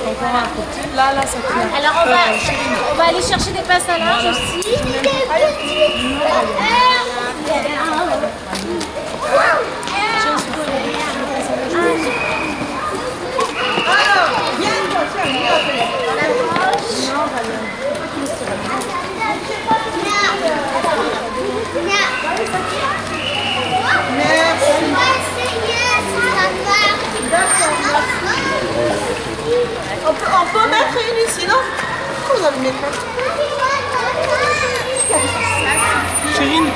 encore un côté. Là, ça tient. Alors on va aller chercher des pinces à linge aussi. On peut mettre une ici, non? Pourquoi vous avez mis ça? Chérine.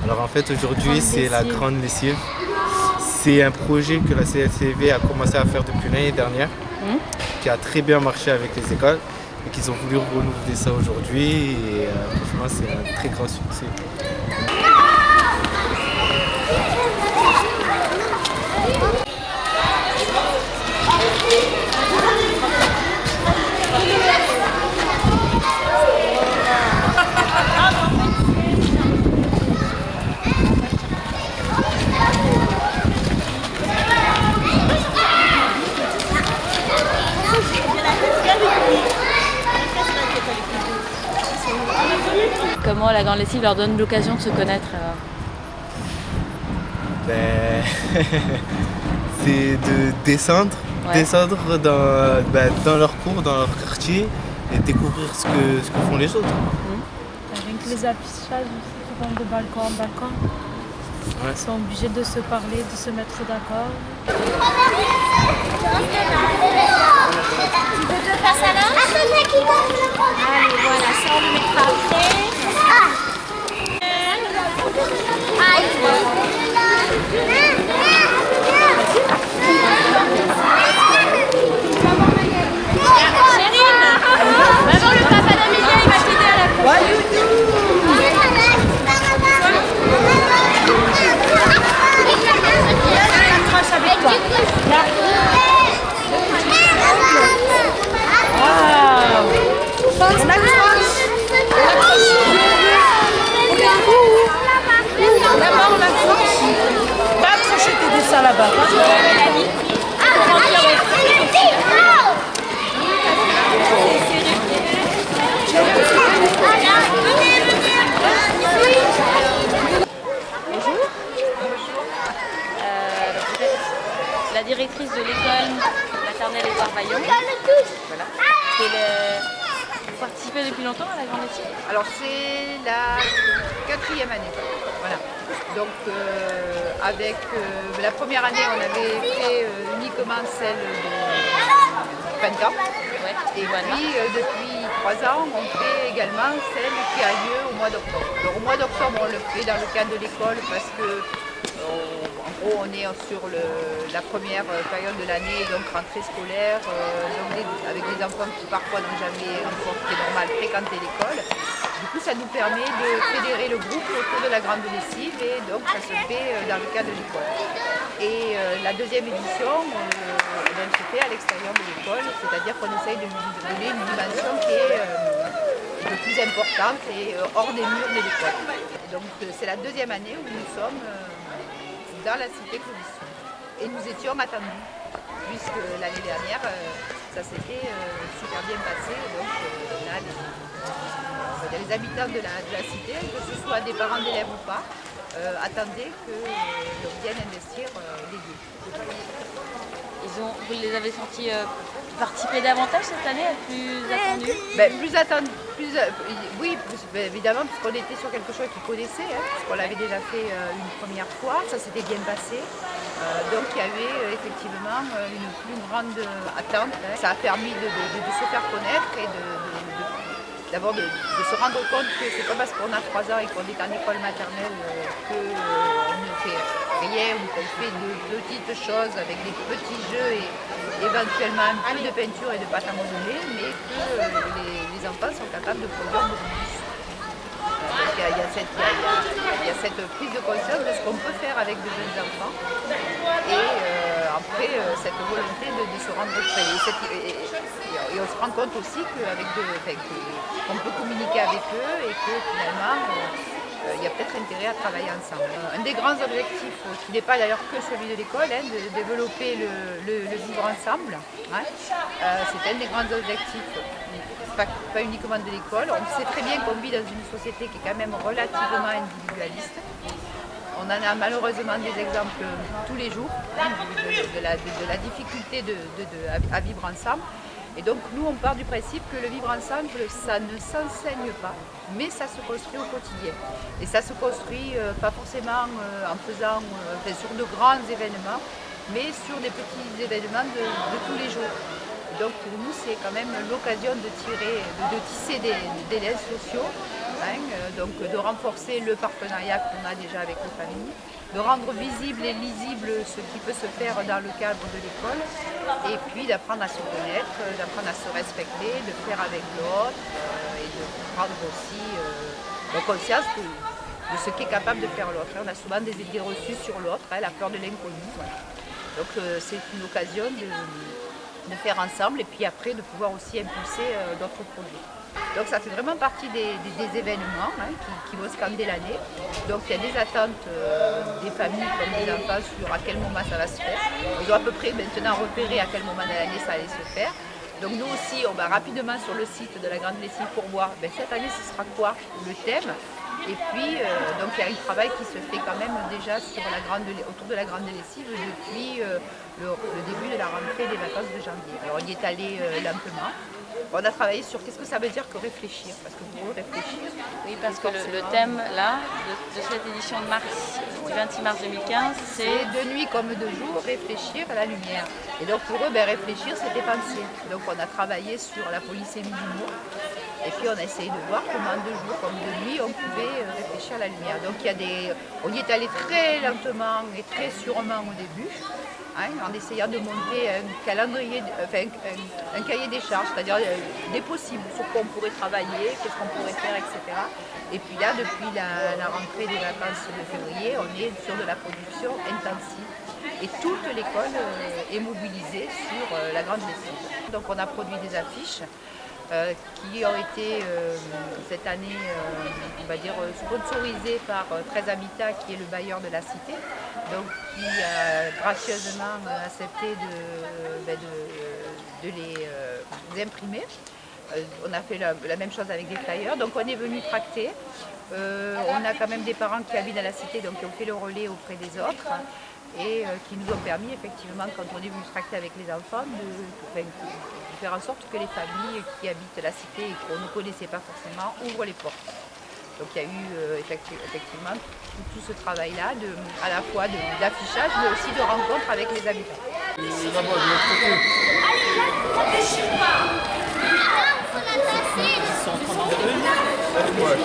Alors en fait aujourd'hui c'est la grande lessive. C'est un projet que la CLCV a commencé à faire depuis l'année dernière, qui a très bien marché avec les écoles et qu'ils ont voulu renouveler ça aujourd'hui et franchement c'est un très grand succès. Comment la grande lessive leur donne l'occasion de se connaître C'est de descendre dans leur cours, dans leur quartier et découvrir ce que font les autres. Avec les affichages aussi qui vont de balcon en balcon. Ouais. Ils sont obligés de se parler, de se mettre d'accord. Tu veux deux pinces à linge? Allez, voilà, ça on le mettra après. Maman, le papa d'Amélia, il va t'aider à la fois. D'abord, on accroche. Va accrocher tes dessins là-bas. La directrice de l'école maternelle Édouard Vaillant. Voilà. Vous participez depuis longtemps à la grande lessive? Alors c'est la 4e année. Voilà. Donc avec la première année on avait fait uniquement celle de printemps. Ouais. Et puis depuis 3 ans on fait également celle qui a lieu au mois d'octobre. Alors au mois d'octobre on le fait dans le cadre de l'école parce que en gros on est sur la première période de l'année, donc rentrée scolaire, avec des enfants qui parfois n'ont jamais encore, c'est normal, fréquenté l'école. Du coup ça nous permet de fédérer le groupe autour de la grande lessive et donc ça se fait dans le cadre de l'école. Et la deuxième édition, elle se fait à l'extérieur de l'école, c'est-à-dire qu'on essaye de lui donner une dimension qui est un peu plus importante et hors des murs de l'école. Donc c'est la deuxième année où nous sommes dans la cité Clovis. Et nous étions attendus, puisque l'année dernière, ça s'était super bien passé. Donc là, les habitants de la cité, que ce soit des parents d'élèves ou pas, attendaient que l'on vienne investir les lieux. Vous les avez sentis participer davantage cette année, Plus attendu, oui, évidemment, puisqu'on était sur quelque chose qu'ils connaissaient, puisqu'on l'avait déjà fait une première fois, ça s'était bien passé. Donc il y avait effectivement une plus grande attente. Ça a permis de se faire connaître et d'abord de se rendre compte que c'est pas parce qu'on a 3 ans et qu'on est en école maternelle qu'on ne fait rien ou qu'on fait de petites choses avec des petits jeux et éventuellement un peu de peinture et de pâte à modeler, mais que les enfants sont capables de produire beaucoup plus. Donc il y a cette prise de conscience de ce qu'on peut faire avec de jeunes enfants et après cette volonté de se rendre prêt. Et on se rend compte aussi qu'on peut communiquer avec eux et que finalement il y a peut-être intérêt à travailler ensemble. Un des grands objectifs, qui n'est pas d'ailleurs que celui de l'école, de développer le vivre ensemble, c'est un des grands objectifs, pas uniquement de l'école. On sait très bien qu'on vit dans une société qui est quand même relativement individualiste. On en a malheureusement des exemples tous les jours de la difficulté à vivre ensemble. Et donc nous, on part du principe que le vivre ensemble, ça ne s'enseigne pas, mais ça se construit au quotidien. Et ça se construit pas forcément en faisant sur de grands événements, mais sur des petits événements de tous les jours. Donc pour nous, c'est quand même l'occasion de tisser des liens sociaux, donc de renforcer le partenariat qu'on a déjà avec les familles, de rendre visible et lisible ce qui peut se faire dans le cadre de l'école, et puis d'apprendre à se connaître, d'apprendre à se respecter, de faire avec l'autre, et de prendre aussi conscience de ce qu'est capable de faire l'autre. On a souvent des idées reçues sur l'autre, la peur de l'inconnu. Voilà. Donc c'est une occasion de faire ensemble et puis après de pouvoir aussi impulser d'autres projets. Donc ça fait vraiment partie des événements qui vont scander l'année. Donc il y a des attentes des familles comme des enfants sur à quel moment ça va se faire. Ils ont à peu près maintenant repéré à quel moment de l'année ça allait se faire. Donc nous aussi, on va rapidement sur le site de la Grande Lessive pour voir cette année ce sera quoi le thème. Et puis, donc il y a un travail qui se fait quand même déjà autour de la Grande Lessive depuis le début de la rentrée des vacances de janvier. Alors on y est allé lentement. On a travaillé sur qu'est-ce que ça veut dire que réfléchir, parce que pour eux, réfléchir... Oui, parce que le thème, là, de cette édition de mars, du 26 mars 2015, c'est... de nuit comme de jour, réfléchir à la lumière. Et donc pour eux, réfléchir, c'était penser. Donc on a travaillé sur la polysémie du mot. Et puis on a essayé de voir comment de jour comme de nuit on pouvait réfléchir à la lumière. Donc on y est allé très lentement et très sûrement au début, en essayant de monter un calendrier, un cahier des charges, c'est-à-dire des possibles, sur quoi on pourrait travailler, qu'est-ce qu'on pourrait faire, etc. Et puis là, depuis la rentrée des vacances de février, on est sur de la production intensive. Et toute l'école est mobilisée sur la Grande Lessive. Donc on a produit des affiches qui ont été cette année, on va dire, sponsorisées par 13 Habitat, qui est le bailleur de la cité, donc qui a gracieusement accepté de les imprimer. On a fait la même chose avec des flyers, donc on est venu tracter. On a quand même des parents qui habitent à la cité, donc qui ont fait le relais auprès des autres. Et qui nous ont permis effectivement, quand on est venu tracter avec les enfants, de faire en sorte que les familles qui habitent la cité et qu'on ne connaissait pas forcément ouvrent les portes. Donc il y a eu effectivement tout ce travail-là, à la fois d'affichage, mais aussi de rencontre avec les habitants. Là-bas, de l'autre côté. Allez, là, ça déchire pas. Il faut la tasser. Ils sont en train de venir. Ouais,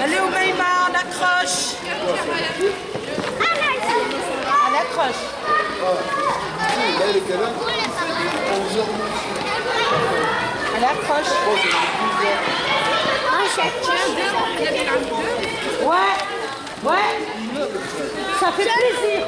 Allez, Oumaïma, on accroche. On accroche. Elle accroche. Ouais, ouais. Ça fait plaisir.